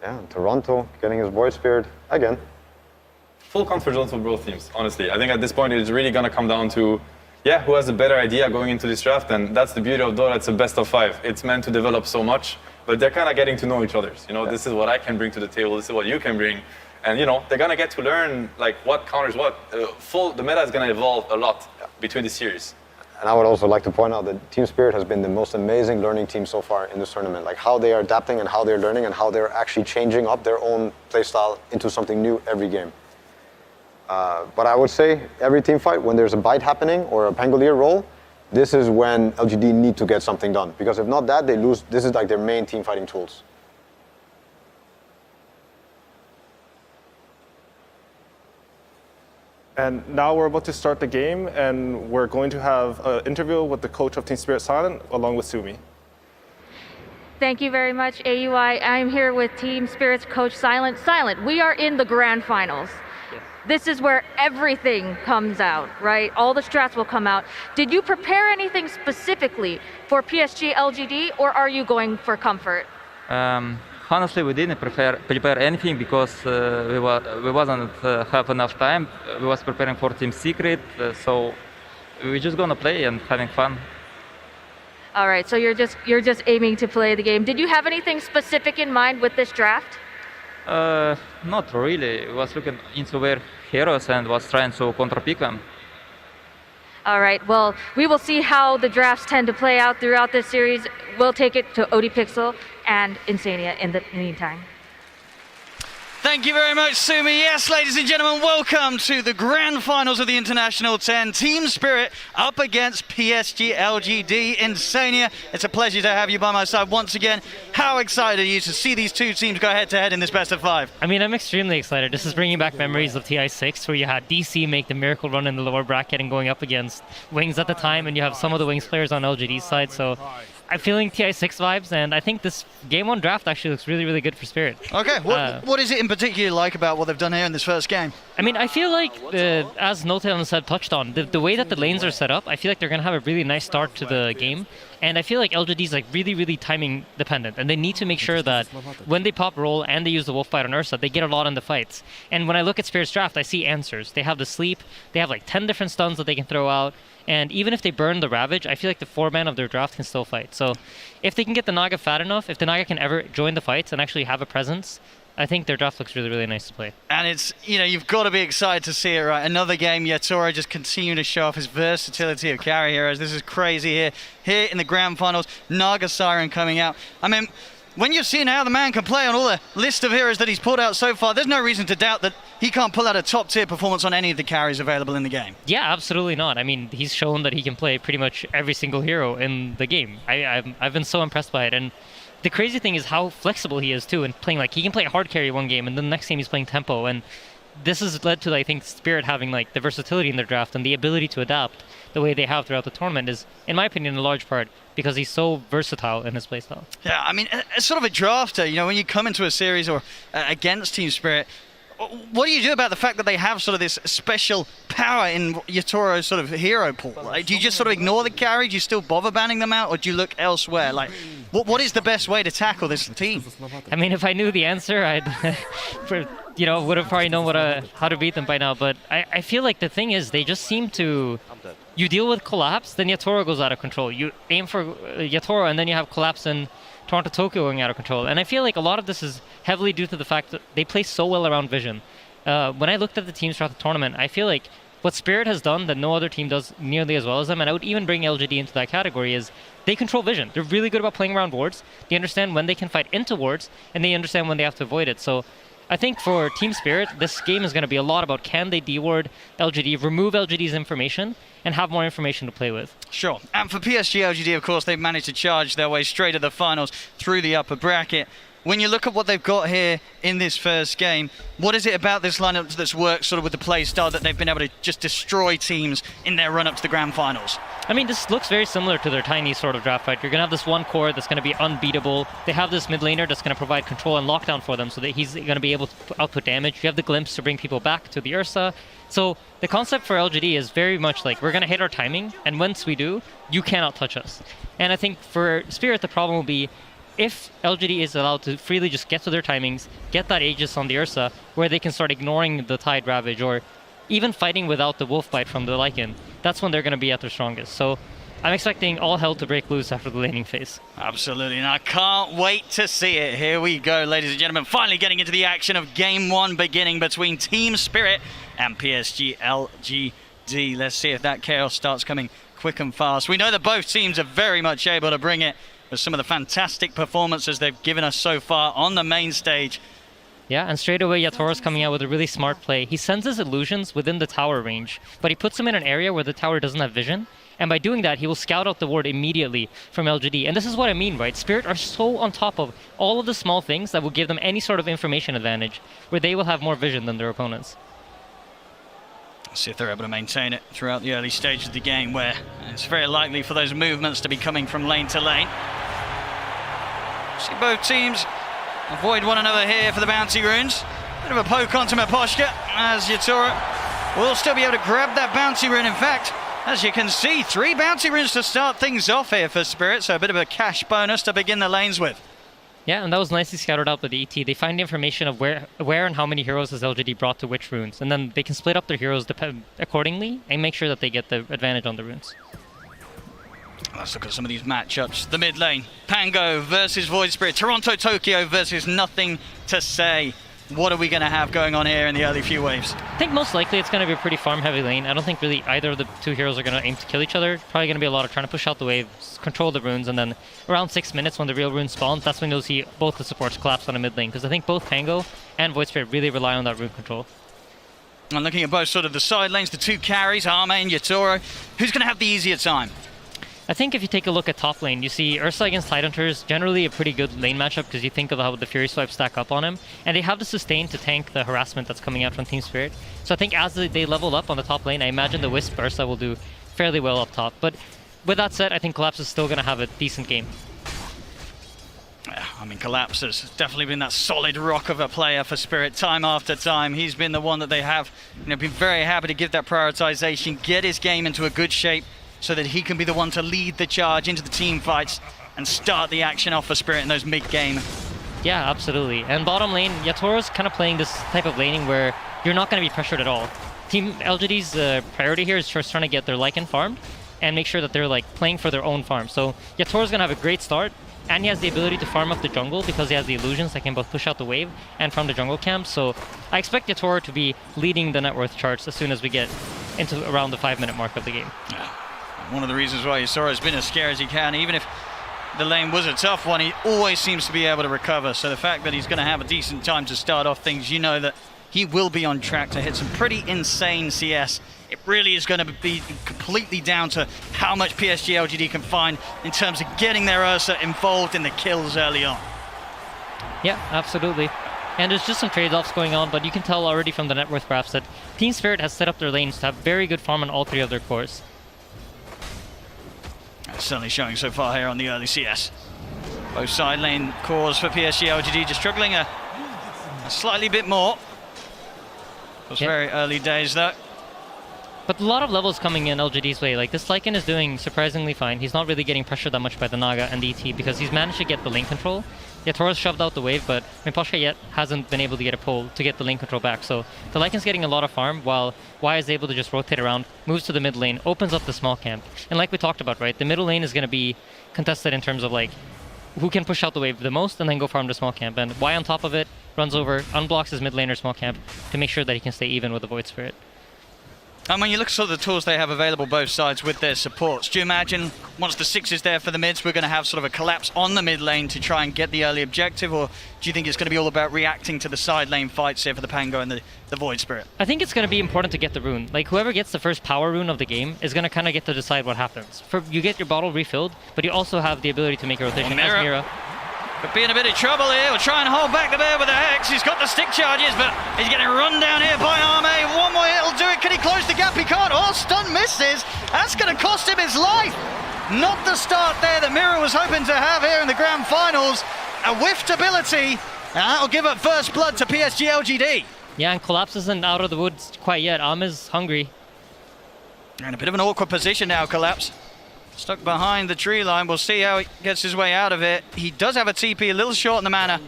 Yeah, Toronto getting his boy Spirit again. Full comfort zone for both teams, honestly. I think at this point it's really going to come down to, who has a better idea going into this draft, and that's the beauty of Dota. It's a best of 5. It's meant to develop so much, but they're kind of getting to know each other. This is what I can bring to the table, this is what you can bring, and they're going to get to learn like what counters what. The meta is going to evolve a lot between the series. And I would also like to point out that T.Spirit has been the most amazing learning team so far in this tournament. Like how they are adapting and how they're learning and how they're actually changing up their own playstyle into something new every game. But I would say every team fight, when there's a bite happening or a Pangolier roll, this is when LGD need to get something done. Because if not that, they lose. This is like their main team fighting tools. And now we're about to start the game, and we're going to have an interview with the coach of T.Spirit Silent, along with Sumi. Thank you very much, AUI. I'm here with T.Spirit's coach, Silent. Silent, we are in the grand finals. Yes. This is where everything comes out, right? All the strats will come out. Did you prepare anything specifically for PSG LGD, or are you going for comfort? Honestly, we didn't prepare anything because we wasn't have enough time. We was preparing for T.Spirit, so we're just gonna play and having fun. All right, so you're just aiming to play the game. Did you have anything specific in mind with this draft? Not really. We was looking into their heroes and was trying to counter-pick them. All right, well, we will see how the drafts tend to play out throughout this series. We'll take it to ODPixel and Insania in the meantime. Thank you very much, Sumi. Yes, ladies and gentlemen, welcome to the grand finals of the International 10. T.Spirit up against PSG LGD Insania. It's a pleasure to have you by my side once again. How excited are you to see these two teams go head-to-head in this best of 5? I mean, I'm extremely excited. This is bringing back memories of TI6, where you had DC make the miracle run in the lower bracket and going up against Wings at the time, and you have some of the Wings players on LGD's side, so I'm feeling TI6 vibes, and I think this Game 1 draft actually looks really, really good for Spirit. Okay, what is it in particular like about what they've done here in this first game? I mean, I feel like, as Note and Seb touched on, the way that the lanes are set up, I feel like they're going to have a really nice start to the game, and I feel like LGD is like really, really timing dependent, and they need to make sure that when they pop roll and they use the Wolf Bite on Ursa, they get a lot in the fights. And when I look at Spirit's draft, I see answers. They have the sleep, they have like 10 different stuns that they can throw out, and even if they burn the Ravage, I feel like the 4-man of their draft can still fight. So if they can get the Naga fat enough, if the Naga can ever join the fights and actually have a presence, I think their draft looks really, really nice to play. And it's, you've got to be excited to see it, right? Another game, Yatoro just continuing to show off his versatility of carry heroes. This is crazy here. Here in the grand finals, Naga Siren coming out. I mean, when you're seeing how the man can play on all the list of heroes that he's pulled out so far, there's no reason to doubt that he can't pull out a top-tier performance on any of the carries available in the game. Yeah, absolutely not. I mean, he's shown that he can play pretty much every single hero in the game. I've been so impressed by it. And the crazy thing is how flexible he is, too, and playing, like, he can play hard carry one game, and then the next game he's playing tempo. And this has led to, I think, Spirit having, like, the versatility in their draft and the ability to adapt the way they have throughout the tournament is, in my opinion, a large part because he's so versatile in his playstyle. Yeah, I mean, as sort of a drafter, when you come into a series or against T.Spirit, what do you do about the fact that they have sort of this special power in Yatoro's sort of hero pool? Like, do you just sort of ignore the carry? Do you still bother banning them out, or do you look elsewhere? Like, what is the best way to tackle this team? I mean, if I knew the answer, I'd would have probably known how to beat them by now. But I feel like the thing is, they just seem to... You deal with collapse, then Yatoro goes out of control. You aim for Yatoro, and then you have collapse and Toronto Tokyo going out of control. And I feel like a lot of this is heavily due to the fact that they play so well around vision. When I looked at the teams throughout the tournament, I feel like what Spirit has done that no other team does nearly as well as them, and I would even bring LGD into that category, is they control vision. They're really good about playing around wards. They understand when they can fight into wards, and they understand when they have to avoid it. So I think for Team Spirit, this game is going to be a lot about can they deward LGD, remove LGD's information, and have more information to play with. Sure. And for PSG LGD, of course, they've managed to charge their way straight to the finals through the upper bracket. When you look at what they've got here in this first game, what is it about this lineup that's worked sort of with the play style that they've been able to just destroy teams in their run-up to the grand finals? I mean, this looks very similar to their tiny sort of draft fight. You're going to have this one core that's going to be unbeatable. They have this mid laner that's going to provide control and lockdown for them so that he's going to be able to output damage. You have the glimpse to bring people back to the Ursa. So the concept for LGD is very much like, we're going to hit our timing, and once we do, you cannot touch us. And I think for Spirit, the problem will be, if LGD is allowed to freely just get to their timings, get that Aegis on the Ursa, where they can start ignoring the Tide Ravage or even fighting without the Wolf Bite from the Lycan, that's when they're going to be at their strongest. So I'm expecting all hell to break loose after the laning phase. Absolutely, and I can't wait to see it. Here we go, ladies and gentlemen, finally getting into the action of Game 1 beginning between T.Spirit and PSG LGD. Let's see if that chaos starts coming quick and fast. We know that both teams are very much able to bring it with some of the fantastic performances they've given us so far on the main stage. Yeah, and straight away Yatoro's coming out with a really smart play. He sends his illusions within the tower range, but he puts them in an area where the tower doesn't have vision. And by doing that, he will scout out the ward immediately from LGD. And this is what I mean, right? Spirit are so on top of all of the small things that will give them any sort of information advantage, where they will have more vision than their opponents. Let's see if they're able to maintain it throughout the early stages of the game, where it's very likely for those movements to be coming from lane to lane. See both teams avoid one another here for the bounty runes. Bit of a poke onto Miposhka, as Yatoro will still be able to grab that bounty rune. In fact, as you can see, 3 bounty runes to start things off here for Spirit, so a bit of a cash bonus to begin the lanes with. Yeah, and that was nicely scouted out by the ET. They find information of where and how many heroes has LGD brought to which runes, and then they can split up their heroes accordingly and make sure that they get the advantage on the runes. Let's look at some of these matchups. The mid lane, Pango versus Void Spirit, Toronto Tokyo versus Nothing to Say. What are we going to have going on here in the early few waves? I think most likely it's going to be a pretty farm-heavy lane. I don't think really either of the two heroes are going to aim to kill each other. Probably going to be a lot of trying to push out the waves, control the runes, and then around 6 minutes when the real rune spawns, that's when you'll see both the supports collapse on a mid lane, because I think both Pango and Void Spirit really rely on that rune control. And looking at both sort of the side lanes, the 2 carries, Arme and Yatoro, who's going to have the easier time? I think if you take a look at top lane, you see Ursa against Tidehunters, generally a pretty good lane matchup because you think of how the Fury Swipes stack up on him, and they have the sustain to tank the harassment that's coming out from T.Spirit. So I think as they level up on the top lane, I imagine the Wisp Ursa will do fairly well up top. But with that said, I think Collapse is still going to have a decent game. Yeah, I mean, Collapse has definitely been that solid rock of a player for Spirit time after time. He's been the one that they have been very happy to give that prioritization, get his game into a good shape, so that he can be the one to lead the charge into the team fights and start the action off for Spirit in those mid-game. Yeah, absolutely. And bottom lane, Yatoro's kind of playing this type of laning where you're not going to be pressured at all. Team LGD's priority here is just trying to get their Lycan farmed and make sure that they're playing for their own farm. So Yatoro's going to have a great start, and he has the ability to farm up the jungle because he has the illusions that can both push out the wave and farm the jungle camp. So I expect Yatoro to be leading the net worth charts as soon as we get into around the 5-minute mark of the game. Yeah. One of the reasons why Yatoro has been as scary as he can, even if the lane was a tough one, he always seems to be able to recover. So the fact that he's going to have a decent time to start off things, you know that he will be on track to hit some pretty insane CS. It really is going to be completely down to how much PSG LGD can find in terms of getting their Ursa involved in the kills early on. Yeah, absolutely. And there's just some trade-offs going on, but you can tell already from the net worth graphs that T.Spirit has set up their lanes to have very good farm on all 3 of their cores. That's certainly showing so far here on the early CS. Both side lane cores for PSG LGD just struggling a slightly bit more. It was very early days though. But a lot of levels coming in LGD's way. This Lycan is doing surprisingly fine. He's not really getting pressured that much by the Naga and the ET because he's managed to get the lane control. Yatoro's shoved out the wave, but Miposhka yet hasn't been able to get a pull to get the lane control back. So the Lycan's getting a lot of farm while Y is able to just rotate around, moves to the mid lane, opens up the small camp. And like we talked about, right, the middle lane is going to be contested in terms of who can push out the wave the most and then go farm the small camp. And Y on top of it runs over, unblocks his mid laner small camp to make sure that he can stay even with the Void Spirit. And when you look at sort of the tools they have available both sides with their supports, do you imagine once the 6 is there for the mids, we're going to have sort of a collapse on the mid lane to try and get the early objective, or do you think it's going to be all about reacting to the side lane fights here for the Pango and the Void Spirit? I think it's going to be important to get the rune. Whoever gets the first power rune of the game is going to kind of get to decide what happens. You get your bottle refilled, but you also have the ability to make a rotation as Mira. Could be in a bit of trouble here. We'll try and hold back the bear with the Hex. He's got the stick charges, but he's getting run down here by Arme. One more hit will do it. Can he close the gap? He can't. Oh, stun misses. That's going to cost him his life. Not the start there that Mira was hoping to have here in the grand finals. A whiffed ability, and that'll give up first blood to PSG LGD. Yeah, and Collapse isn't out of the woods quite yet. Arme's hungry. You're in a bit of an awkward position now, Collapse. Stuck behind the tree line. We'll see how he gets his way out of it. He does have a TP, a little short in the mana.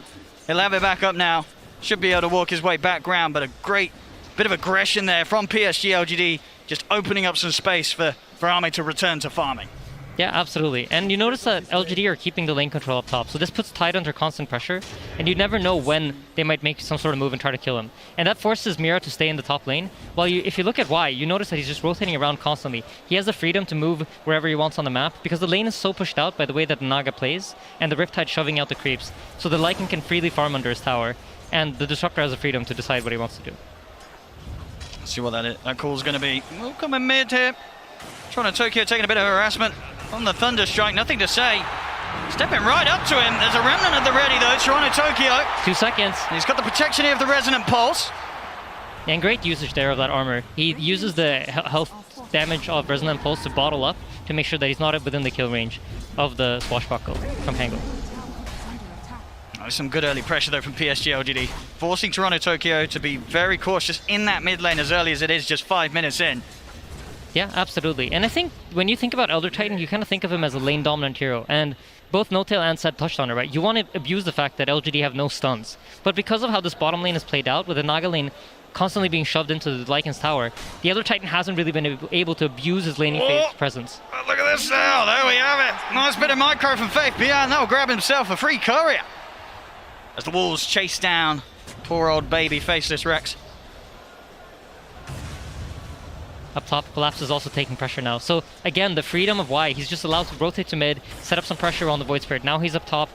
He'll have it back up now. Should be able to walk his way back ground, but a great bit of aggression there from PSG LGD, just opening up some space for Arme to return to farming. Yeah, absolutely. And you notice that LGD are keeping the lane control up top, so this puts Tide under constant pressure, and you never know when they might make some sort of move and try to kill him. And that forces Mira to stay in the top lane. While if you look at Y, you notice that he's just rotating around constantly. He has the freedom to move wherever he wants on the map, because the lane is so pushed out by the way that the Naga plays, and the Riptide shoving out the creeps, so the Lycan can freely farm under his tower, and the Disruptor has the freedom to decide what he wants to do. Let's see what that call's going to be. We'll come in mid here. DOTA2 taking a bit of harassment on the Thunder Strike, nothing to say. Stepping right up to him. There's a remnant at the ready though, DOTA2. 2 seconds. He's got the protection here of the Resonant Pulse. And great usage there of that armor. He uses the health damage of Resonant Pulse to bottle up to make sure that he's not within the kill range of the Swashbuckle from Pango. Oh, some good early pressure though from PSG LGD, forcing DOTA2 to be very cautious in that mid lane as early as it is, just 5 minutes in. Yeah, absolutely. And I think when you think about Elder Titan, you kind of think of him as a lane dominant hero. And both Notail and Seth touched on it, right? You want to abuse the fact that LGD have no stuns. But because of how this bottom lane is played out, with the Naga lane constantly being shoved into the Lycan's tower, the Elder Titan hasn't really been able to abuse his laning phase presence. Oh, look at this now. There we have it. Nice bit of micro from Faith. Beyond that will grab himself a free courier as the Wolves chase down poor old baby faceless Rex. Up top, Collapse is also taking pressure now. So again, the freedom of Y, he's just allowed to rotate to mid, set up some pressure on the Void Spirit. Now he's up top,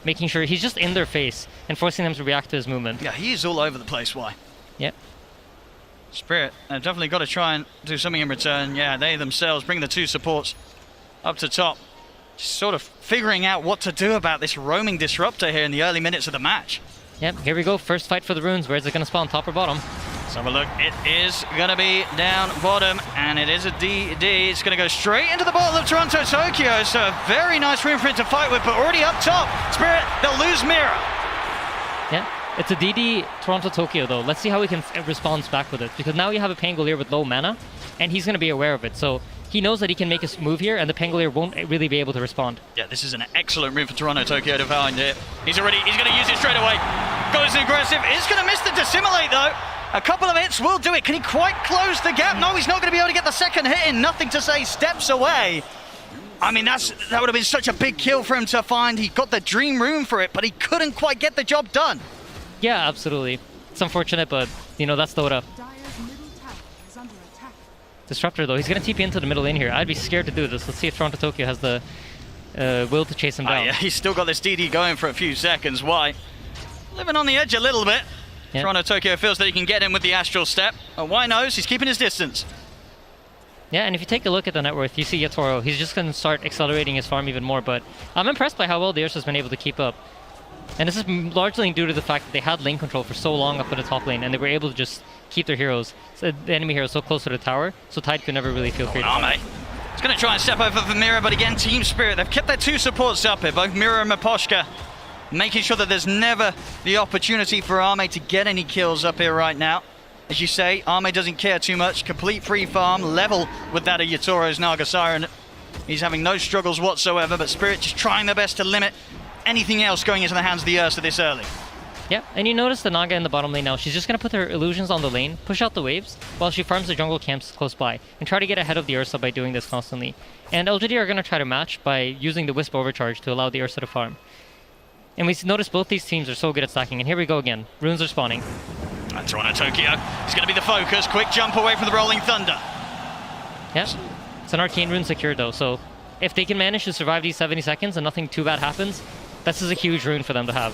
making sure he's just in their face and forcing them to react to his movement. Yeah, he's all over the place, Y. Yep. Spirit, they've definitely got to try and do something in return. Yeah, they themselves bring the 2 supports up to top. Just sort of figuring out what to do about this roaming Disruptor here in the early minutes of the match. Yep, here we go. First fight for the runes. Where is it going to spawn, top or bottom? Let's have a look. It is going to be down bottom, and it is a DD. It's going to go straight into the bottle of DOTA2. So a very nice room for it to fight with, but already up top. Spirit, they'll lose Mira. Yeah, it's a DD Toronto-Tokyo though. Let's see how he can respond back with it, because now you have a Pangolier with low mana, and he's going to be aware of it. So he knows that he can make a move here, and the Pangolier won't really be able to respond. Yeah, this is an excellent move for DOTA2 to find it. He's going to use it straight away. Goes aggressive. He's going to miss the Dissimilate though. A couple of hits will do it. Can he quite close the gap? No, he's not going to be able to get the second hit in. Nothing to say, steps away. I mean, that would have been such a big kill for him to find. He got the dream room for it, but he couldn't quite get the job done. Yeah, absolutely. It's unfortunate, but, you know, that's Dota. Disruptor, though, he's going to TP into the middle lane here. I'd be scared to do this. Let's see if DOTA2 has the will to chase him down. Yeah, he's still got this DD going for a few seconds. Why? Living on the edge a little bit. Yep. DOTA2 feels that he can get in with the Astral Step. Why knows? He's keeping his distance. Yeah, and if you take a look at the net worth, you see Yatoro. He's just going to start accelerating his farm even more, but I'm impressed by how well the Ursa's been able to keep up. And this is largely due to the fact that they had lane control for so long up in the top lane, and they were able to just keep their heroes, the enemy heroes, so close to the tower, so Tide could never really feel free to fight. He's going to try and step over for Mira, but again, Team Spirit, they've kept their 2 supports up here, both Mira and Miposhka, making sure that there's never the opportunity for Arme to get any kills up here right now. As you say, Arme doesn't care too much. Complete free farm, level with that of Yatoro's Naga Siren. He's having no struggles whatsoever, but Spirit just trying their best to limit anything else going into the hands of the Ursa this early. Yeah, and you notice the Naga in the bottom lane now. She's just going to put her illusions on the lane, push out the waves, while she farms the jungle camps close by, and try to get ahead of the Ursa by doing this constantly. And LGD are going to try to match by using the Wisp Overcharge to allow the Ursa to farm. And we notice both these teams are so good at stacking, and here we go again. Runes are spawning. And DOTA2 is going to be the focus. Quick jump away from the Rolling Thunder. Yeah, it's an Arcane Rune secured though, so if they can manage to survive these 70 seconds and nothing too bad happens, this is a huge rune for them to have.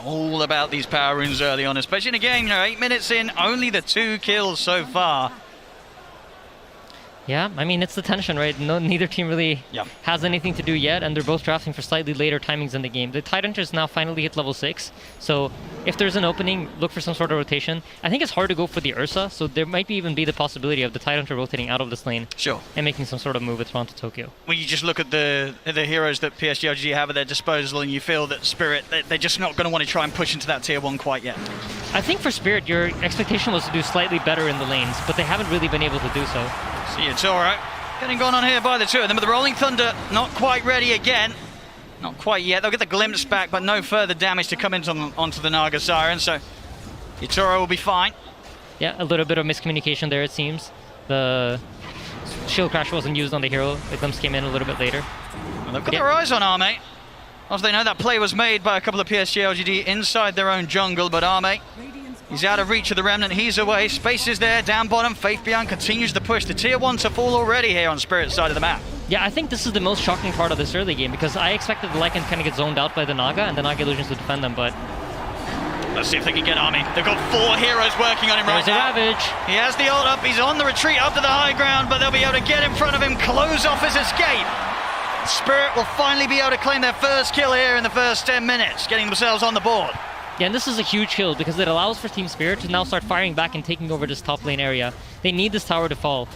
All about these power runes early on, especially in a game, 8 minutes in, only the 2 kills so far. Yeah, I mean, it's the tension, right? Neither team really has anything to do yet, and they're both drafting for slightly later timings in the game. The Tidehunters now finally hit level 6, so if there's an opening, look for some sort of rotation. I think it's hard to go for the Ursa, so there might even be the possibility of the Tidehunter rotating out of this lane. Sure. And making some sort of move with DOTA2. When you just look at the heroes that PSG LGD have at their disposal, and you feel that Spirit, they're just not going to want to try and push into that tier 1 quite yet. I think for Spirit, your expectation was to do slightly better in the lanes, but they haven't really been able to do so. See Yatoro getting gone on here by the two of them, but the Rolling Thunder not quite ready again. Not quite yet. They'll get the glimpse back, but no further damage to come onto the Naga Siren, so Yatoro will be fine. Yeah, a little bit of miscommunication there, it seems. The shield crash wasn't used on the hero. The glimpse came in a little bit later. Well, they've got their eyes on Arme. As they know, that play was made by a couple of PSG LGD inside their own jungle, but Arme, he's out of reach of the Remnant. He's away. Space is there, down bottom. Faith Beyond continues to push. The tier 1 to fall already here on Spirit's side of the map. Yeah, I think this is the most shocking part of this early game, because I expected the Lycan kind of get zoned out by the Naga, and the Naga Illusions to defend them, but... Let's see if they can get Arme. They've got 4 heroes working on him right now. There's a Ravage. He has the ult up. He's on the retreat up to the high ground, but they'll be able to get in front of him, close off his escape. Spirit will finally be able to claim their first kill here in the first 10 minutes, getting themselves on the board. Yeah, and this is a huge kill because it allows for Team Spirit to now start firing back and taking over this top lane area. They need this tower to fall.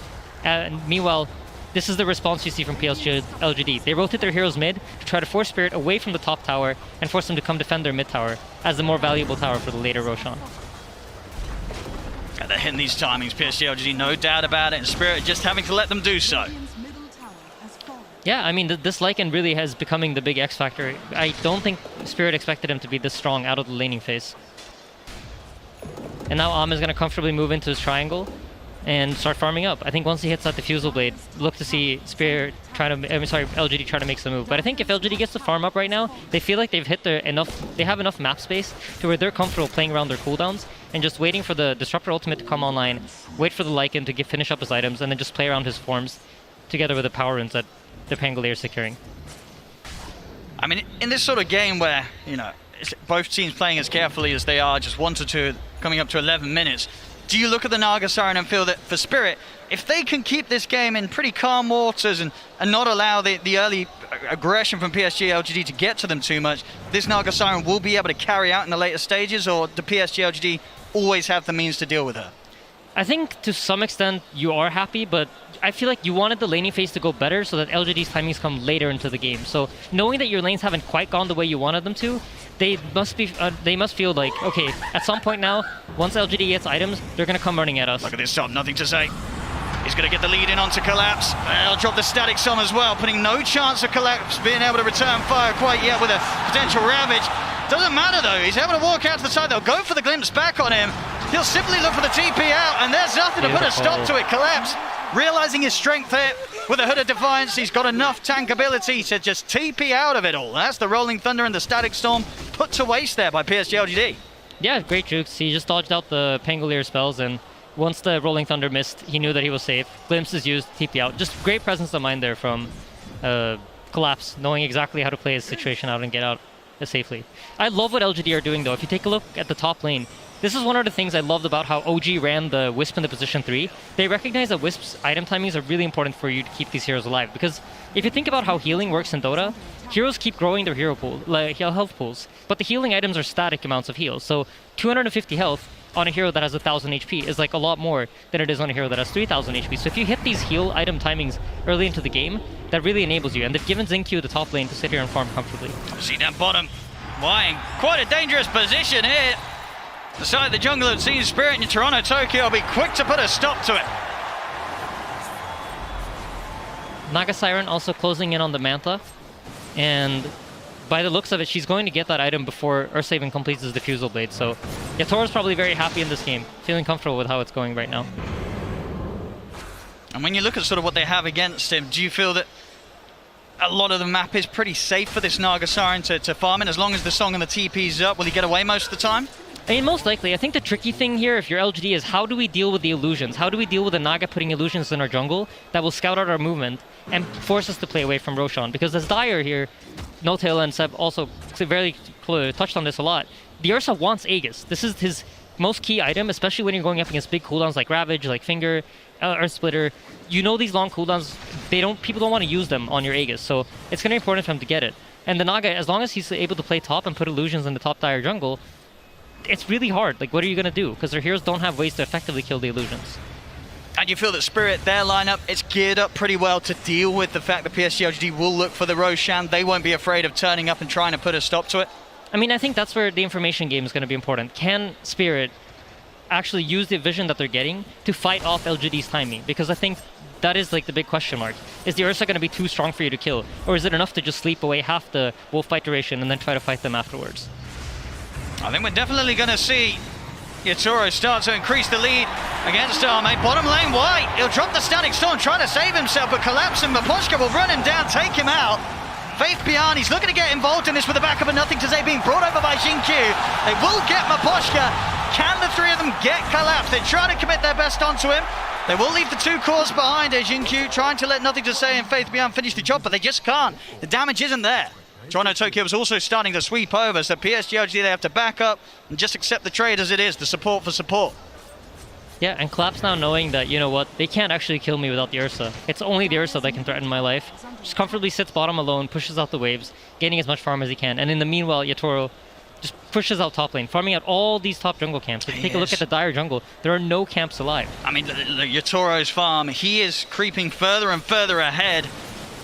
And meanwhile, this is the response you see from PSG LGD. They rotate their heroes mid to try to force Spirit away from the top tower and force them to come defend their mid tower as the more valuable tower for the later Roshan. And they're hitting these timings, PSG LGD, no doubt about it, and Spirit just having to let them do so. Yeah, I mean, this Lycan really has becoming the big X factor. I don't think Spirit expected him to be this strong out of the laning phase. And now Am is going to comfortably move into his triangle and start farming up. I think once he hits that Diffusal Blade, look to see Spirit LGD try to make some move. But I think if LGD gets to farm up right now, they feel like they've hit they have enough map space to where they're comfortable playing around their cooldowns and just waiting for the Disruptor ultimate to come online, wait for the Lycan to finish up his items, and then just play around his forms together with the power runes that the Pangolier is securing. I mean, in this sort of game where, you know, both teams playing as carefully as they are, just 1 to 2, coming up to 11 minutes, do you look at the Naga Siren and feel that for Spirit, if they can keep this game in pretty calm waters and not allow the early aggression from PSG LGD to get to them too much, this Naga Siren will be able to carry out in the later stages, or do PSG LGD always have the means to deal with her? I think to some extent you are happy, but I feel like you wanted the laning phase to go better so that LGD's timings come later into the game. So knowing that your lanes haven't quite gone the way you wanted them to, they must feel like, okay, at some point now, once LGD gets items, they're going to come running at us. Look at this top, nothing to say. He's going to get the lead in onto Collapse. They'll drop the Static Storm as well, putting no chance of Collapse being able to return fire quite yet with a potential Ravage. Doesn't matter though, he's able to walk out to the side. They'll go for the glimpse back on him. He'll simply look for the TP out, and there's nothing to put a stop to it. Collapse, realizing his strength here with a Hood of Defiance, he's got enough tank ability to just TP out of it all. That's the Rolling Thunder and the Static Storm put to waste there by PSG LGD. Yeah, great jukes. He just dodged out the Pangolier spells, and once the Rolling Thunder missed, he knew that he was safe. Glimpse is used, TP out. Just great presence of mind there from Collapse, knowing exactly how to play his situation out and get out safely. I love what LGD are doing though. If you take a look at the top lane, this is one of the things I loved about how OG ran the Wisp in the position 3. They recognize that Wisp's item timings are really important for you to keep these heroes alive, because if you think about how healing works in Dota, heroes keep growing their hero pool, like health pools, but the healing items are static amounts of heals. So 250 health on a hero that has 1000 HP is like a lot more than it is on a hero that has 3000 HP. So if you hit these heal item timings early into the game, that really enables you. And they've given Xingqiu the top lane to sit here and farm comfortably. See down bottom, Wang, quite a dangerous position here. The side of the jungle of T.Spirit in Toronto, Tokyo will be quick to put a stop to it. Naga Siren also closing in on the Mantha, and by the looks of it, she's going to get that item before Ursa even completes his Diffusal Blade. So Yatoro's probably very happy in this game, feeling comfortable with how it's going right now. And when you look at sort of what they have against him, do you feel that a lot of the map is pretty safe for this Naga Siren to farm in? As long as the Song and the TP's up, will he get away most of the time? I mean, most likely. I think the tricky thing here, if you're LGD, is how do we deal with the illusions? How do we deal with the Naga putting illusions in our jungle that will scout out our movement and force us to play away from Roshan? Because as Dyer here, No-Tail and Seb also very touched on this a lot, the Ursa wants Aegis. This is his most key item, especially when you're going up against big cooldowns like Ravage, like Finger, Earth Splitter. You know these long cooldowns, people don't want to use them on your Aegis, so it's going to be important for him to get it. And the Naga, as long as he's able to play top and put illusions in the top Dyer jungle, it's really hard. Like, what are you going to do? Because their heroes don't have ways to effectively kill the illusions. And you feel that Spirit, their lineup, it's geared up pretty well to deal with the fact that PSG LGD will look for the Roshan. They won't be afraid of turning up and trying to put a stop to it. I mean, I think that's where the information game is going to be important. Can Spirit actually use the vision that they're getting to fight off LGD's timing? Because I think that is like the big question mark. Is the Ursa going to be too strong for you to kill? Or is it enough to just sleep away half the wolf fight duration and then try to fight them afterwards? I think we're definitely going to see Yatoro start to increase the lead against Arme. Bottom lane, White. He'll drop the Static Storm, trying to save himself, but collapsing. Maposhka will run him down, take him out. Faith Beyond, he's looking to get involved in this with the back of a Nothing to Say being brought over by Xingqiu. They will get Maposhka. Can the three of them get collapsed? They're trying to commit their best onto him. They will leave the two cores behind as Xingqiu trying to let Nothing to Say and Faith Beyond finish the job, but they just can't. The damage isn't there. Toronto Tokyo was also starting to sweep over, so PSG LGD, they have to back up and just accept the trade as it is, the support for support. Yeah, and Collapse now knowing that, you know what, they can't actually kill me without the Ursa. It's only the Ursa that can threaten my life. Just comfortably sits bottom alone, pushes out the waves, gaining as much farm as he can. And in the meanwhile, Yatoro just pushes out top lane, farming out all these top jungle camps. If you take a look at the Dire jungle, there are no camps alive. I mean, Yatoro's farm, he is creeping further and further ahead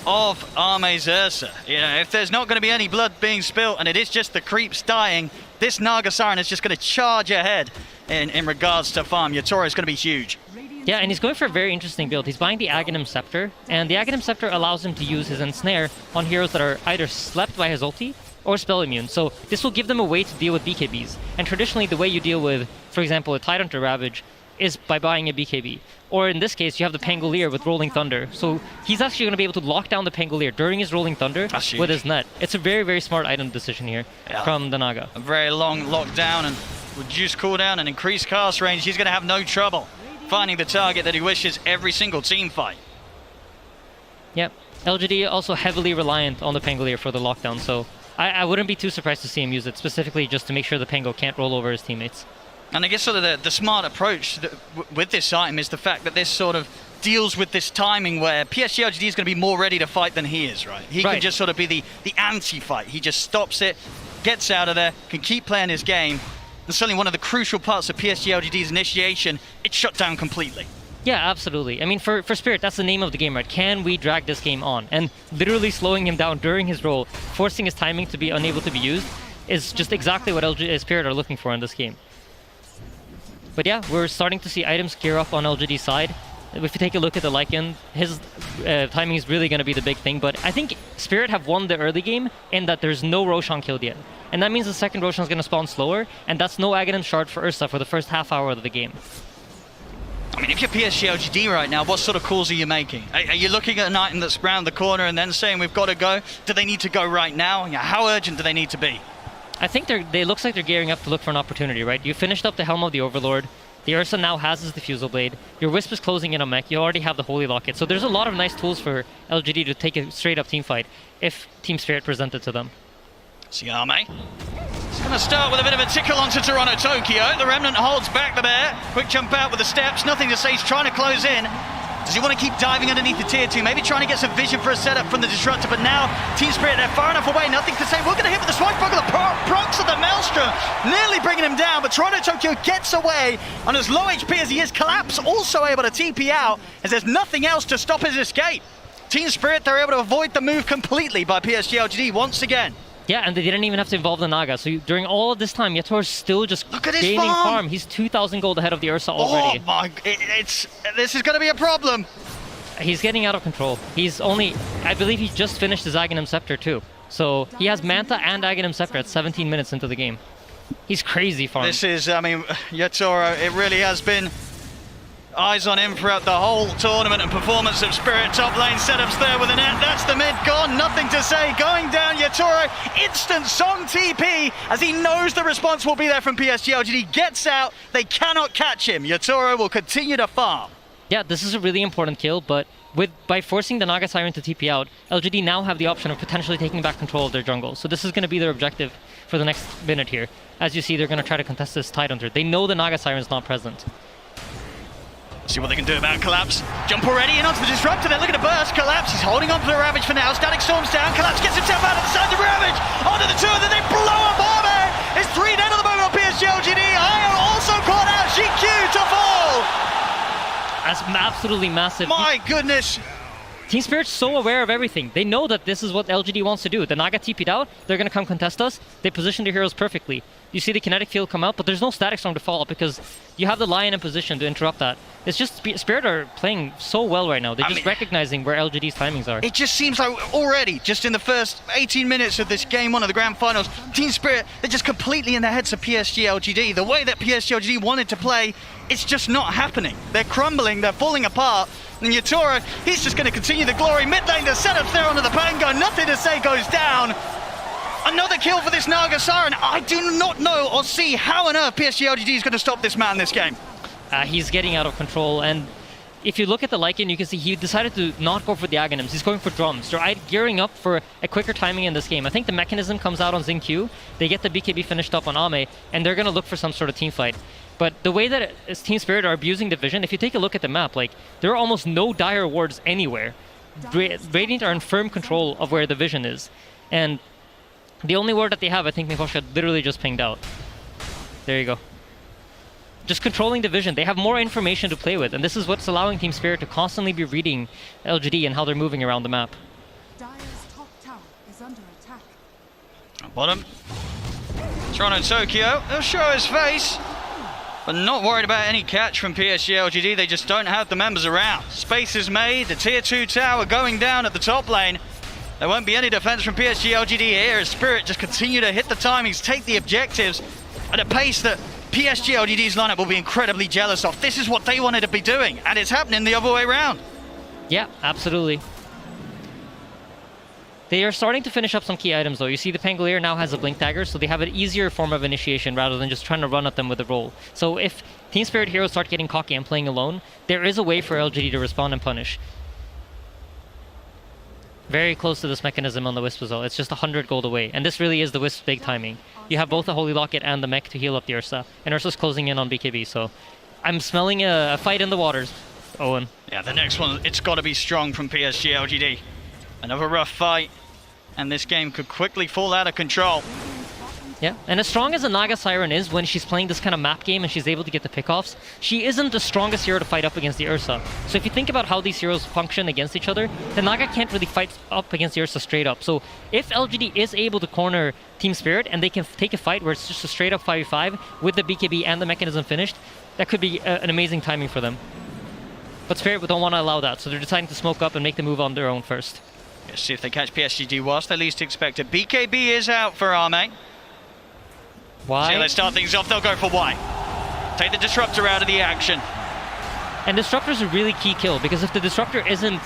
of Arme's Ursa. You know, if there's not going to be any blood being spilt and it is just the creeps dying, this Naga Siren is just going to charge ahead in regards to farm. Yatoro is going to be huge. Yeah, and he's going for a very interesting build. He's buying the Aghanim Scepter, and the Aghanim Scepter allows him to use his Ensnare on heroes that are either slept by his ulti or spell immune. So this will give them a way to deal with BKBs. And traditionally, the way you deal with, for example, a Tidehunter Ravage is by buying a BKB. Or in this case, you have the Pangolier with Rolling Thunder. So he's actually going to be able to lock down the Pangolier during his Rolling Thunder with his net. It's a very, very smart item decision here from the Naga. A very long lockdown and reduced cooldown and increased cast range. He's going to have no trouble finding the target that he wishes every single team fight. Yep. LGD also heavily reliant on the Pangolier for the lockdown, so I wouldn't be too surprised to see him use it, specifically just to make sure the Pango can't roll over his teammates. And I guess sort of the smart approach with this item is the fact that this sort of deals with this timing where PSG LGD is going to be more ready to fight than he is, right? He can just sort of be the anti-fight. He just stops it, gets out of there, can keep playing his game. And certainly one of the crucial parts of PSG LGD's initiation, it's shut down completely. Yeah, absolutely. I mean, for Spirit, that's the name of the game, right? Can we drag this game on? And literally slowing him down during his roll, forcing his timing to be unable to be used, is just exactly what Spirit are looking for in this game. But yeah, we're starting to see items gear up on LGD's side. If you take a look at the Lycan, his timing is really going to be the big thing. But I think Spirit have won the early game in that there's no Roshan killed yet. And that means the second Roshan is going to spawn slower, and that's no Aghanim Shard for Ursa for the first half hour of the game. I mean, if you're PSG LGD right now, what sort of calls are you making? Are you looking at an item that's round the corner and then saying we've got to go? Do they need to go right now? How urgent do they need to be? I think they looks like they're gearing up to look for an opportunity, right? You finished up the Helm of the Overlord. The Ursa now has his Diffusal Blade. Your Wisp is closing in on mech. You already have the Holy Locket. So there's a lot of nice tools for LGD to take a straight up team fight if Team Spirit presented to them. Siame. It's going to start with a bit of a tickle onto Toronto Tokyo. The Remnant holds back the bear. Quick jump out with the steps. Nothing to say. He's trying to close in. Does he want to keep diving underneath the tier 2? Maybe trying to get some vision for a setup from the Disruptor, but now Team Spirit, they're far enough away. Nothing to say. We're going to hit with the Swashbuckler. Procs of the Maelstrom, nearly bringing him down, but Toronto Tokyo gets away. On as low HP as he is, Collapse also able to TP out, as there's nothing else to stop his escape. Team Spirit, they're able to avoid the move completely by PSG LGD once again. Yeah, and they didn't even have to involve the Naga. So during all of this time, Yatoro's still just Look at his gaining farm. farm. He's 2,000 gold ahead of the Ursa already. Oh my, this is going to be a problem. He's getting out of control. He's only, I believe he just finished his Aghanim Scepter too. So he has Manta and Aghanim Scepter at 17 minutes into the game. He's crazy farm. This is, I mean, Yatoro, it really has been eyes on him throughout the whole tournament and performance of Spirit. Top lane setups there with a net. That's the mid gone. Nothing to say. Going down, Yatoro. Instant Song TP as he knows the response will be there from PSG LGD. Gets out. They cannot catch him. Yatoro will continue to farm. Yeah, this is a really important kill, but by forcing the Naga Siren to TP out, LGD now have the option of potentially taking back control of their jungle. So this is going to be their objective for the next minute here. As you see, they're going to try to contest this Tidehunter. They know the Naga Siren is not present. See what they can do about Collapse. Jump already in onto the Disruptor. They're looking to burst. Collapse, he's holding on to the Ravage for now. Static Storm's down. Collapse gets himself out of the side of the Ravage. Onto the two, and then they blow up Arme. It's 3 dead at the moment on PSG LGD. Io also caught out. Xingqiu to fall. That's absolutely massive. My goodness. Team Spirit's so aware of everything. They know that this is what LGD wants to do. The Naga TP'd out, they're going to come contest us. They position their heroes perfectly. You see the kinetic field come out, but there's no static storm to follow because you have the Lion in position to interrupt that. It's just Spirit are playing so well right now. They're just recognizing where LGD's timings are. It just seems like already, just in the first 18 minutes of this game 1 of the Grand Finals, Team Spirit, they're just completely in the heads of PSG LGD. The way that PSG LGD wanted to play, it's just not happening. They're crumbling, they're falling apart. And Yatora, he's just going to continue the glory. Mid lane, the setup there onto the Pango. Nothing to say goes down. Another kill for this Naga Siren. I do not know or see how on earth PSG LGD is going to stop this man this game. He's getting out of control, and if you look at the Lycan, you can see he decided to not go for the Aghanims. He's going for drums. They're gearing up for a quicker timing in this game. I think the mechanism comes out on Xingqiu. They get the BKB finished up on Ame, and they're going to look for some sort of team fight. But the way that Team Spirit are abusing the vision, if you take a look at the map, like, there are almost no dire wards anywhere. Radiant are in firm control of where the vision is. And the only ward that they have, I think Mifosha literally just pinged out. There you go. Just controlling the vision. They have more information to play with, and this is what's allowing Team Spirit to constantly be reading LGD and how they're moving around the map. Dire's top tower is under attack. Bottom. Toronto Tokyo, he'll show his face, but not worried about any catch from PSG LGD. They just don't have the members around. Space is made, the tier 2 tower going down at the top lane. There won't be any defense from PSG LGD here as Spirit just continue to hit the timings, take the objectives at a pace that PSG LGD's lineup will be incredibly jealous of. This is what they wanted to be doing, and it's happening the other way around. Yeah, absolutely. They are starting to finish up some key items though. You see the Pangolier now has a Blink Dagger, so they have an easier form of initiation rather than just trying to run at them with a roll. So if Team Spirit heroes start getting cocky and playing alone, there is a way for LGD to respond and punish. Very close to this mechanism on the Wisp as well. It's just 100 gold away, and this really is the Wisp's big timing. You have both the Holy Locket and the mech to heal up the Ursa, and Ursa's closing in on BKB, so I'm smelling a fight in the waters, Owen. Yeah, the next one, it's got to be strong from PSG LGD. Another rough fight, and this game could quickly fall out of control. Yeah, and as strong as a Naga Siren is when she's playing this kind of map game and she's able to get the pickoffs, she isn't the strongest hero to fight up against the Ursa. So if you think about how these heroes function against each other, the Naga can't really fight up against the Ursa straight up. So if LGD is able to corner Team Spirit and they can take a fight where it's just a straight up 5v5 with the BKB and the mechanism finished, that could be an amazing timing for them. But Spirit don't want to allow that, so they're deciding to smoke up and make the move on their own first. Let's see if they catch PSG whilst they least expect it. BKB is out for Ame. Why? See, let's start things off. They'll go for Y. Take the Disruptor out of the action. And Disruptor's a really key kill, because if the Disruptor isn't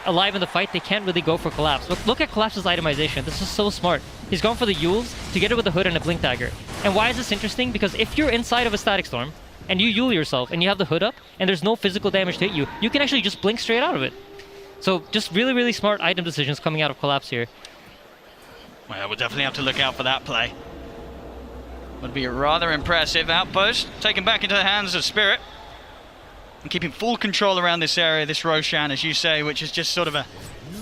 alive in the fight, they can't really go for Collapse. Look at Collapse's itemization. This is so smart. He's gone for the Yules together with a Hood and a Blink Dagger. And why is this interesting? Because if you're inside of a Static Storm, and you Yule yourself, and you have the Hood up, and there's no physical damage to hit you, you can actually just blink straight out of it. So just really, really smart item decisions coming out of Collapse here. Well, we'll definitely have to look out for that play. Would be a rather impressive outpost, taken back into the hands of Spirit. And keeping full control around this area, this Roshan, as you say, which is just sort of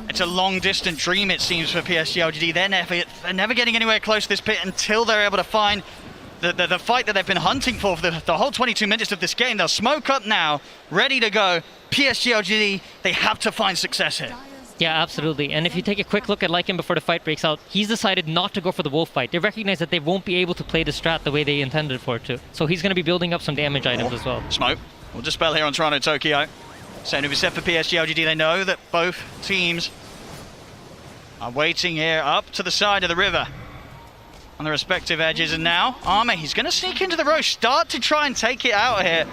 it's a long distant dream, it seems, for PSG LGD. They're never getting anywhere close to this pit until they're able to find the fight that they've been hunting for the whole 22 minutes of this game. They'll smoke up now, ready to go. PSG LGD, they have to find success here. Yeah, absolutely. And if you take a quick look at Lycan before the fight breaks out, he's decided not to go for the wolf fight. They recognize that they won't be able to play the strat the way they intended for it to. So he's going to be building up some damage items as well. Smoke will dispel here on Toronto Tokyo. Same to be set for PSG LGD. They know that both teams are waiting here up to the side of the river on the respective edges. And now Ame, he's going to sneak into the Roche, start to try and take it out here.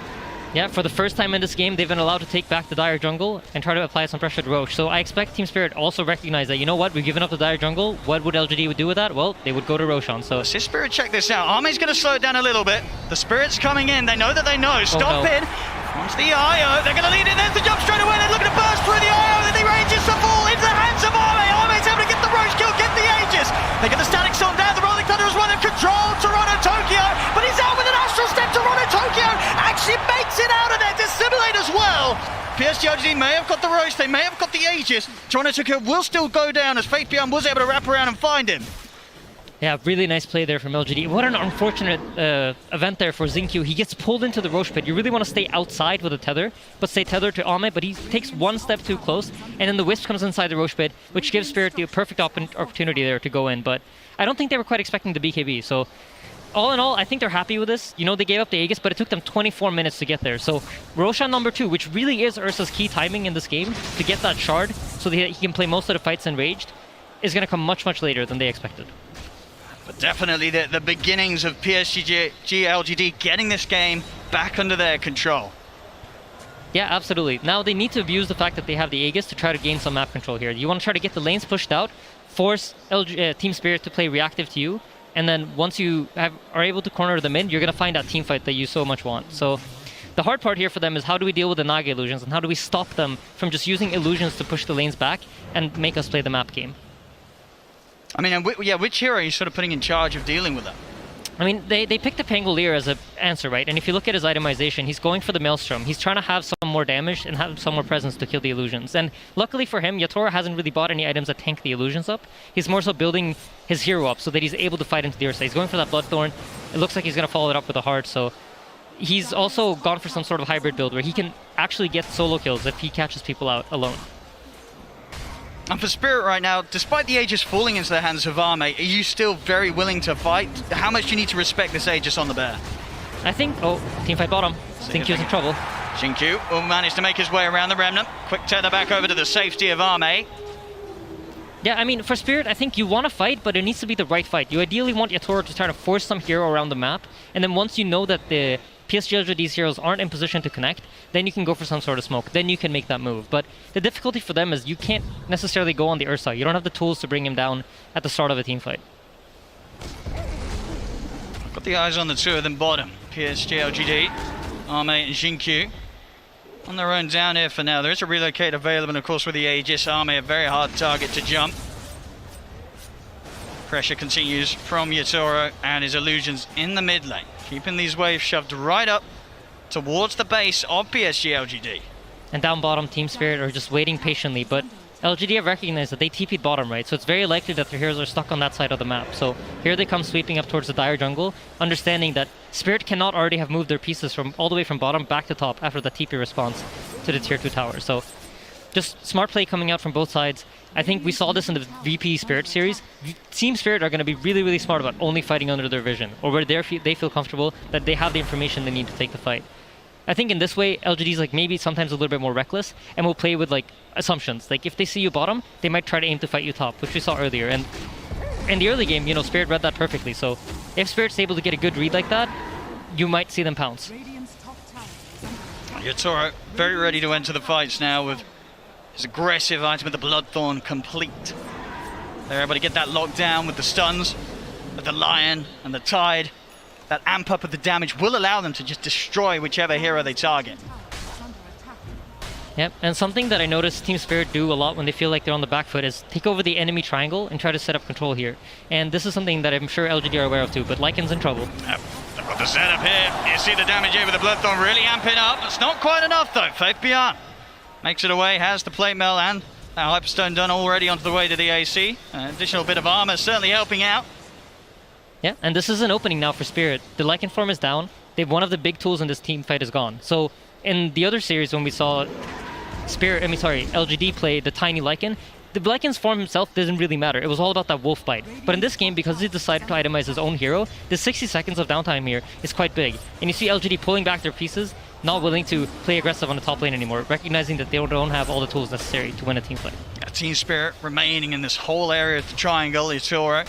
Yeah, for the first time in this game, they've been allowed to take back the Dire jungle and try to apply some pressure to Roche. So I expect Team Spirit also recognize that, you know what, we've given up the Dire jungle. What would LGD do with that? Well, they would go to Roshan. So T.Spirit, check this out. Ame's going to slow it down a little bit. The Spirit's coming in. They know that they know. Stop in. Comes the IO. They're going to lead in. There's the jump straight away. They're looking to burst through the IO. Then the Aegis to fall into the hands of Ame. Ame's able to get the Roche kill, get the Aegis. They get the Static Storm down. The Rolling Thunder has won in control. Toronto Tokyo. But he's out with an Astral Step. Toronto Tokyo actually makes it out of there. Dissimulate as well. PSG LGD may have got the Roche. They may have got the Aegis. Toronto Tokyo will still go down as Faith Beyond was able to wrap around and find him. Yeah, really nice play there from LGD. What an unfortunate event there for Xingqiu. He gets pulled into the Roche pit. You really want to stay outside with a tether, but stay tethered to Ame, but he takes one step too close, and then the Wisp comes inside the Roche pit, which gives Spirit the perfect opportunity there to go in, but I don't think they were quite expecting the BKB, so all in all, I think they're happy with this. You know, they gave up the Aegis, but it took them 24 minutes to get there. So Roshan number 2, which really is Ursa's key timing in this game, to get that shard so that he can play most of the fights enraged, is going to come much, much later than they expected. But definitely the beginnings of PSG LGD getting this game back under their control. Yeah, absolutely. Now they need to abuse the fact that they have the Aegis to try to gain some map control here. You want to try to get the lanes pushed out, force Team Spirit to play reactive to you, and then once you are able to corner them in, you're going to find that team fight that you so much want. So the hard part here for them is how do we deal with the Naga illusions, and how do we stop them from just using illusions to push the lanes back and make us play the map game. I mean, and yeah, which hero are you sort of putting in charge of dealing with that? I mean, they picked the Pangolier as an answer, right? And if you look at his itemization, he's going for the Maelstrom. He's trying to have some more damage and have some more presence to kill the illusions. And luckily for him, Yatora hasn't really bought any items that tank the illusions up. He's more so building his hero up so that he's able to fight into the Ursa. He's going for that Bloodthorn. It looks like he's going to follow it up with a Heart, so he's also gone for some sort of hybrid build where he can actually get solo kills if he catches people out alone. And for Spirit right now, despite the Aegis falling into the hands of Ame, are you still very willing to fight? How much do you need to respect this Aegis on the bear? I think, teamfight bottom. Xingqiu's in trouble. Xingqiu will manage to make his way around the Remnant. Quick tether back over to the safety of Ame. Yeah, I mean, for Spirit, I think you want to fight, but it needs to be the right fight. You ideally want Yatora to try to force some hero around the map, and then once you know that the PSG LGD's heroes aren't in position to connect, then you can go for some sort of smoke. Then you can make that move. But the difficulty for them is you can't necessarily go on the Ursa. You don't have the tools to bring him down at the start of a team fight. Got the eyes on the two of them bottom. PSG LGD, Ame and Xingqiu. On their own down here for now. There is a relocate available, and of course with the Aegis, Ame a very hard target to jump. Pressure continues from Yatora and his illusions in the mid lane, keeping these waves shoved right up towards the base of PSG LGD. And down bottom, Team Spirit are just waiting patiently, but LGD have recognized that they TP'd bottom, right? So it's very likely that their heroes are stuck on that side of the map. So here they come sweeping up towards the Dire jungle, understanding that Spirit cannot already have moved their pieces from all the way from bottom back to top after the TP response to the tier 2 tower. So just smart play coming out from both sides. I think we saw this in the VP Spirit series. Team Spirit are going to be really, really smart about only fighting under their vision, or where they feel comfortable that they have the information they need to take the fight. I think in this way, LGD's like maybe sometimes a little bit more reckless and will play with like assumptions. Like if they see you bottom, they might try to aim to fight you top, which we saw earlier. And in the early game, you know, Spirit read that perfectly. So if Spirit's able to get a good read like that, you might see them pounce. Yatora very ready to enter the fights now with his aggressive item with the Bloodthorn complete. They're able to get that locked down with the stuns, with the Lion and the Tide. That amp up of the damage will allow them to just destroy whichever hero they target. Yep, and something that I noticed Team Spirit do a lot when they feel like they're on the back foot is take over the enemy triangle and try to set up control here. And this is something that I'm sure LGD are aware of too, but Lycan's in trouble. Yep, they've got the setup here. You see the damage here with the Bloodthorn really amping up. It's not quite enough though. Faith Beyond makes it away, has the plate mail and that Hyperstone done already onto the way to the AC. An additional bit of armor certainly helping out. Yeah, and this is an opening now for Spirit. The Lycan form is down. One of the big tools in this team fight is gone. So in the other series when we saw LGD play the tiny Lycan, the Lycan's form himself doesn't really matter. It was all about that wolf bite. But in this game, because he decided to itemize his own hero, the 60 seconds of downtime here is quite big. And you see LGD pulling back their pieces, not willing to play aggressive on the top lane anymore, recognizing that they don't have all the tools necessary to win a team fight. Yeah, Team Spirit remaining in this whole area of the triangle. Yatora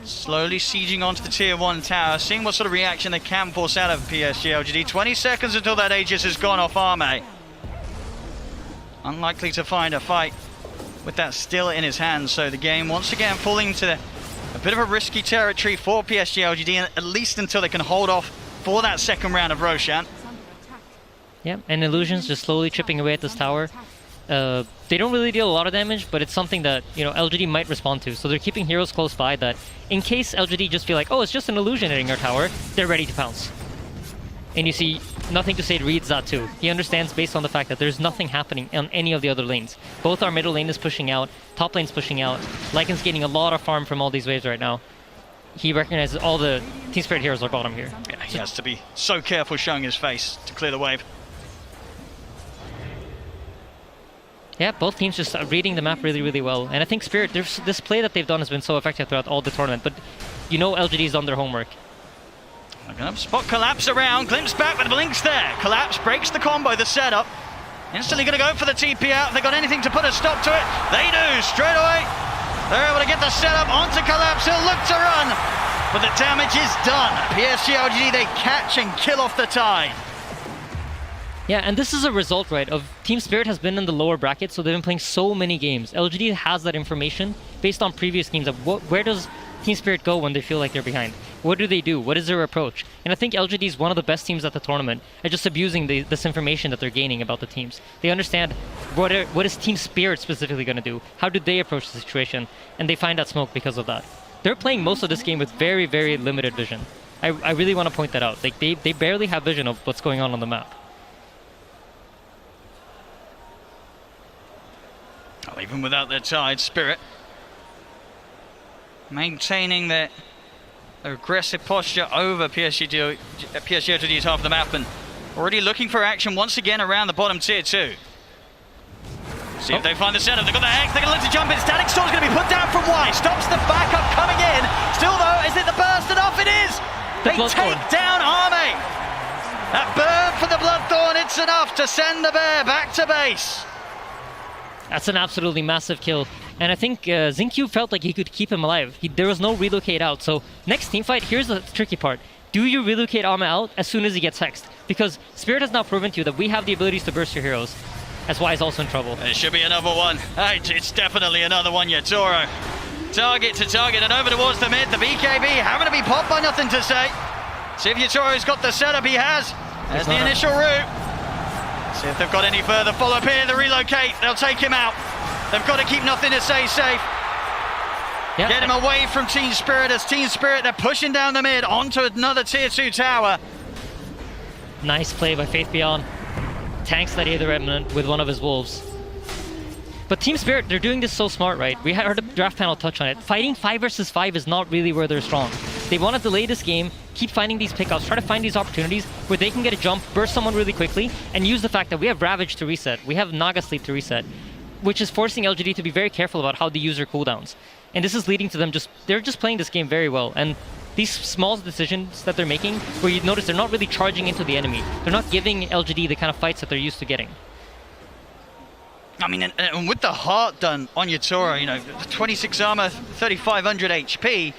slowly sieging onto the tier 1 tower, seeing what sort of reaction they can force out of PSG LGD. 20 seconds until that Aegis has gone off Ame. Unlikely to find a fight with that still in his hands, so the game once again falling into a bit of a risky territory for PSG LGD, at least until they can hold off for that second round of Roshan. Yeah, and Illusion's just slowly chipping away at this tower. They don't really deal a lot of damage, but it's something that, you know, LGD might respond to. So they're keeping heroes close by that in case LGD just feel like, oh, it's just an illusion hitting our tower, they're ready to pounce. And you see, Nothing to Say reads that too. He understands based on the fact that there's nothing happening on any of the other lanes. Both our middle lane is pushing out, top lane's pushing out. Lycan's getting a lot of farm from all these waves right now. he recognizes all the Team Spirit heroes are bottom here. Yeah, he has to be so careful showing his face to clear the wave. Yeah, both teams just reading the map really, really well. And I think Spirit, this play that they've done has been so effective throughout all the tournament, but you know LGD's done their homework. They're going to spot Collapse around, glimpse back with Blinks there. Collapse breaks the combo, the setup. Instantly going to go for the TP out. If they got anything to put a stop to it, they do straight away. They're able to get the setup onto Collapse. He'll look to run, but the damage is done. PSG LGD, they catch and kill off the Tide. Yeah, and this is a result, right, of Team Spirit has been in the lower bracket, so they've been playing so many games. LGD has that information based on previous games of where does Team Spirit go when they feel like they're behind? What do they do? What is their approach? And I think LGD is one of the best teams at the tournament at just abusing this information that they're gaining about the teams. They understand what is Team Spirit specifically going to do? How do they approach the situation? And they find that smoke because of that. They're playing most of this game with very, very limited vision. I really want to point that out. Like they barely have vision of what's going on the map. Well, even without their Tide, Spirit maintaining their aggressive posture over PSG LGD's half of the map and already looking for action once again around the bottom tier 2. See if they find the setup. They've got the Hex. They're going to look to jump in. Static Storm's going to be put down from Y. Stops the backup coming in. Still though, is it the burst enough? It is. They take down Arme. That burn for the Bloodthorn, it's enough to send the Bear back to base. That's an absolutely massive kill. And I think Xingqiu felt like he could keep him alive. There was no relocate out. So next team fight, here's the tricky part. Do you relocate Arma out as soon as he gets hexed? Because Spirit has now proven to you that we have the abilities to burst your heroes. That's why he's also in trouble. There should be another one. It's definitely another one, Yatoro. Target to target and over towards the mid. The BKB having to be popped by nothing to say. See if Yatoro's got the setup. He has. There's the initial route. See if they've got any further follow-up here. The relocate, they'll take him out. They've got to keep nothing to say safe. Yep. Get him away from Team Spirit. As Team Spirit, they're pushing down the mid onto another tier 2 tower. Nice play by Faith Beyond. Tanks that Aether Remnant with one of his wolves. But Team Spirit, they're doing this so smart, right? We heard the draft panel touch on it. Fighting 5 versus 5 is not really where they're strong. They want to delay this game, keep finding these pickups, try to find these opportunities where they can get a jump, burst someone really quickly, and use the fact that we have Ravage to reset, we have Naga Sleep to reset, which is forcing LGD to be very careful about how they use their cooldowns. And this is leading to them they're just playing this game very well. And these small decisions that they're making, where you notice they're not really charging into the enemy. They're not giving LGD the kind of fights that they're used to getting. I mean, and with the heart done on Yatoro, you know, 26 armor, 3,500 HP,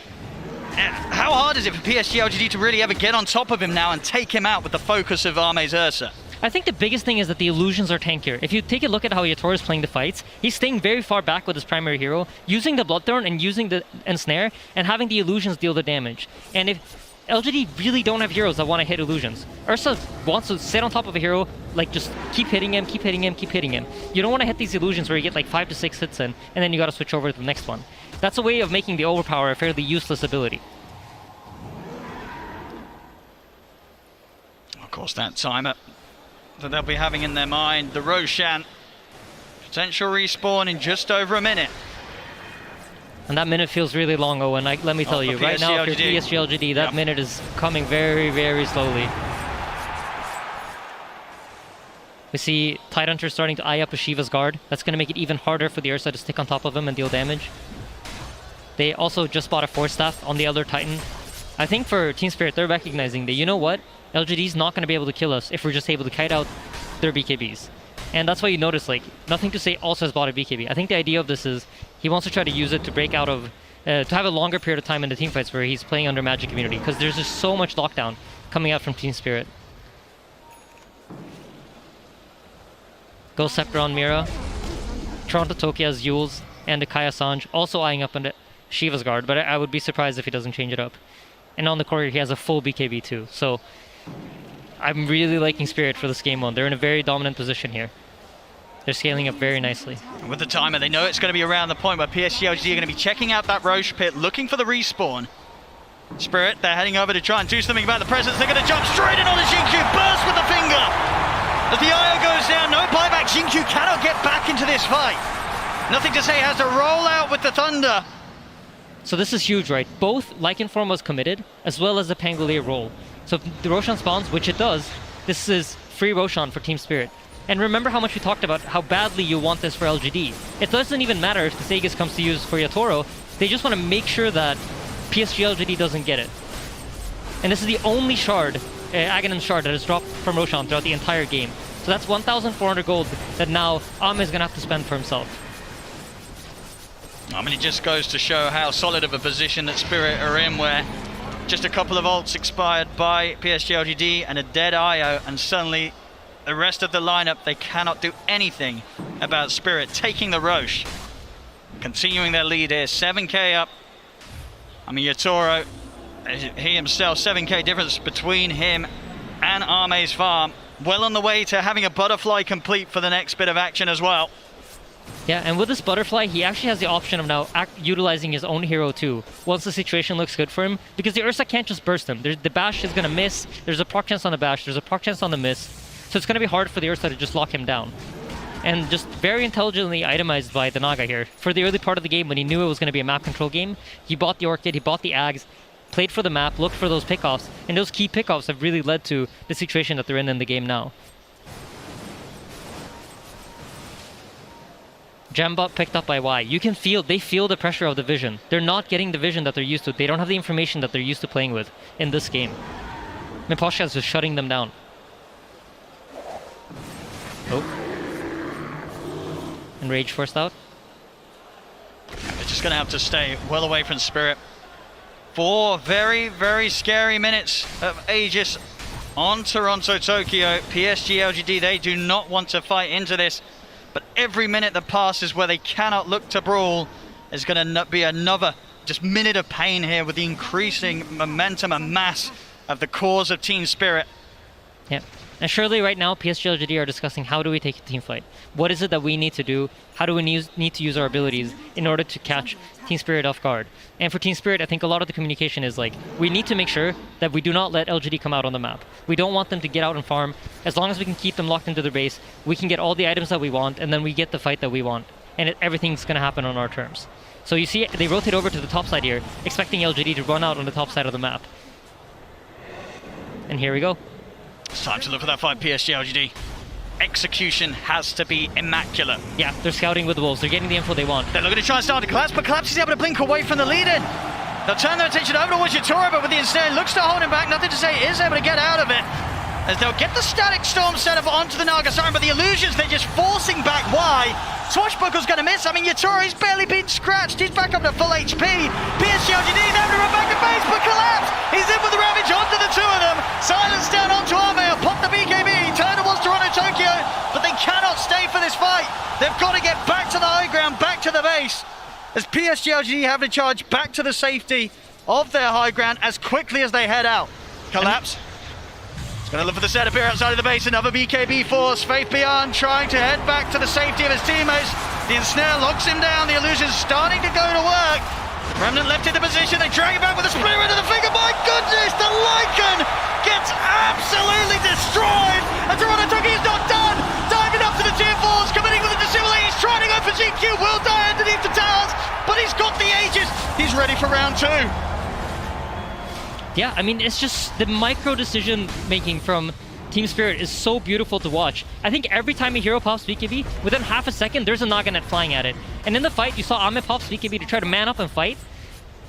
how hard is it for PSG LGD to really ever get on top of him now and take him out with the focus of Arme's Ursa? I think the biggest thing is that the illusions are tankier. If you take a look at how Yatoro is playing the fights, he's staying very far back with his primary hero, using the Bloodthorn and using the Ensnare, and having the illusions deal the damage. And if LGD really don't have heroes that want to hit illusions, Ursa wants to sit on top of a hero, like just keep hitting him, keep hitting him, keep hitting him. You don't want to hit these illusions where you get like 5 to 6 hits in, and then you got to switch over to the next one. That's a way of making the Overpower a fairly useless ability. Of course, that timer that they'll be having in their mind, the Roshan. Potential respawn in just over a minute. And that minute feels really long, Owen. Let me tell you, right now, if you're PSG LGD, that minute is coming very, very slowly. We see Tidehunter starting to eye up a Shiva's guard. That's going to make it even harder for the Ursa to stick on top of him and deal damage. They also just bought a Force Staff on the Elder Titan. I think for Team Spirit, they're recognizing that, you know what? LGD's not going to be able to kill us if we're just able to kite out their BKBs. And that's why you notice, like, Nothing to Say also has bought a BKB. I think the idea of this is he wants to try to use it to break out of, to have a longer period of time in the teamfights where he's playing under Magic Community, because there's just so much lockdown coming out from Team Spirit. Ghost Scepter on Mira. Toronto Toki has Yules and Kaya Sanj also eyeing up on Shiva's guard, but I would be surprised if he doesn't change it up. And on the courier, he has a full BKB too. So I'm really liking Spirit for this game 1. They're in a very dominant position here. They're scaling up very nicely. With the timer, they know it's going to be around the point where PSG LGD are going to be checking out that Roche pit, looking for the respawn. Spirit, they're heading over to try and do something about the presence. They're going to jump straight in on the Xingqiu, burst with the finger. As the IO goes down, no buyback. Xingqiu cannot get back into this fight. Nothing to Say has to roll out with the Thunder. So this is huge, right? Both Lycanform was committed, as well as the Pangolier roll. So if the Roshan spawns, which it does, this is free Roshan for Team Spirit. And remember how much we talked about how badly you want this for LGD. It doesn't even matter if the Sagas comes to use for Yatoro, they just want to make sure that PSG LGD doesn't get it. And this is the only shard, Aghanim shard, that is dropped from Roshan throughout the entire game. So that's 1,400 gold that now Ame is going to have to spend for himself. I mean, it just goes to show how solid of a position that Spirit are in, where just a couple of ults expired by PSG LGD and a dead IO, and suddenly the rest of the lineup, they cannot do anything about Spirit taking the Roche. Continuing their lead here, 7k up. I mean, Yatoro, he himself, 7k difference between him and Ame's farm. Well on the way to having a butterfly complete for the next bit of action as well. Yeah, and with this butterfly, he actually has the option of now utilizing his own hero too, once the situation looks good for him, because the Ursa can't just burst him. The bash is going to miss, there's a proc chance on the bash, there's a proc chance on the miss, so it's going to be hard for the Ursa to just lock him down. And just very intelligently itemized by the Naga here. For the early part of the game, when he knew it was going to be a map control game, he bought the Orchid, he bought the Ags, played for the map, looked for those pickoffs, and those key pickoffs have really led to the situation that they're in the game now. Jambot picked up by Y. You can feel, they feel the pressure of the vision. They're not getting the vision that they're used to. They don't have the information that they're used to playing with in this game. Miposhka is just shutting them down. Oh. And Rage forced out. They're just going to have to stay well away from Spirit. 4 very, very scary minutes of Aegis on Toronto, Tokyo. PSG LGD, they do not want to fight into this. But every minute that passes where they cannot look to brawl is going to be another just minute of pain here with the increasing momentum and mass of the cause of Team Spirit. Yeah. And surely right now, PSG LGD are discussing how do we take a team fight? What is it that we need to do? How do we need to use our abilities in order to catch Team Spirit off guard? And for Team Spirit, I think a lot of the communication is like, we need to make sure that we do not let LGD come out on the map. We don't want them to get out and farm. As long as we can keep them locked into their base, we can get all the items that we want, and then we get the fight that we want. And everything's going to happen on our terms. So you see, they rotate over to the top side here, expecting LGD to run out on the top side of the map. And here we go. It's time to look for that fight, PSG LGD. Execution has to be immaculate. Yeah, they're scouting with the wolves. They're getting the info they want. They're looking to try and start to collapse, but Collapse is able to blink away from the lead-in. They'll turn their attention over towards Yatoro, but with the insane looks to hold him back. Nothing to say, is able to get out of it. As they'll get the static storm set up onto the Naga Siren, but the illusions, they're just forcing back Y. Swashbuckle's going to miss. I mean, Yatoro, he's barely been scratched. He's back up to full HP. PSG LGD, they're able to run back to base, but Collapse, he's in with the ravage onto the two of them. Silence down onto Ame, pop the BKB, turn towards Toronto, Tokyo, but they cannot stay for this fight. They've got to get back to the high ground, back to the base, as PSG LGD have to charge back to the safety of their high ground as quickly as they head out. Collapse. Gonna look for the setup here outside of the base, another BKB force. Faith Beyond trying to head back to the safety of his teammates. The ensnare locks him down, the illusion's starting to go to work. Remnant left in the position, they drag it back with a split into the finger. My goodness, the Lycan gets absolutely destroyed. And Toronto Tokyo's not done. Diving up to the tier 4s, committing with a dissimulate. He's trying to go for GQ, will die underneath the towers, but he's got the Aegis. He's ready for round 2. Yeah, I mean, it's just the micro decision making from Team Spirit is so beautiful to watch. I think every time a hero pops BKB, within half a second, there's a Naga net flying at it. And in the fight, you saw Ame pop BKB to try to man up and fight.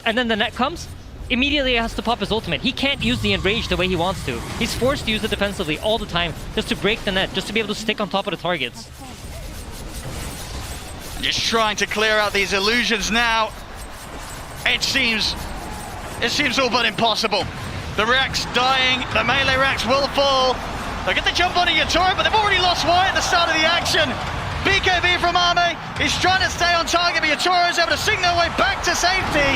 And then the net comes, immediately he has to pop his ultimate. He can't use the enrage the way he wants to. He's forced to use it defensively all the time just to break the net, just to be able to stick on top of the targets. Just trying to clear out these illusions now. It seems all but impossible. The Rex dying, the melee Rex will fall. They'll get the jump on Yatoro, but they've already lost Y at the start of the action. BKB from Ame, he's trying to stay on target, but Yatoro is able to sing their way back to safety.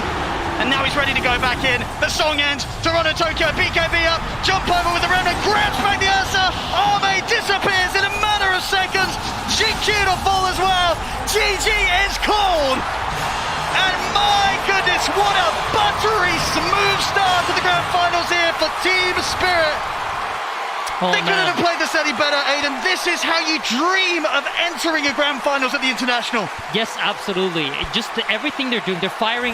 And now he's ready to go back in. The song ends, Toronto, Tokyo, BKB up, jump over with the Remnant, grabs back the Ursa. Ame disappears in a matter of seconds. GQ to fall as well. GG is called. And my goodness, what a buttery smooth start to the grand finals here for Team Spirit. Oh, they couldn't have played this any better, Aiden. This is how you dream of entering a grand finals at the International. Yes, absolutely. Just everything they're doing, they're firing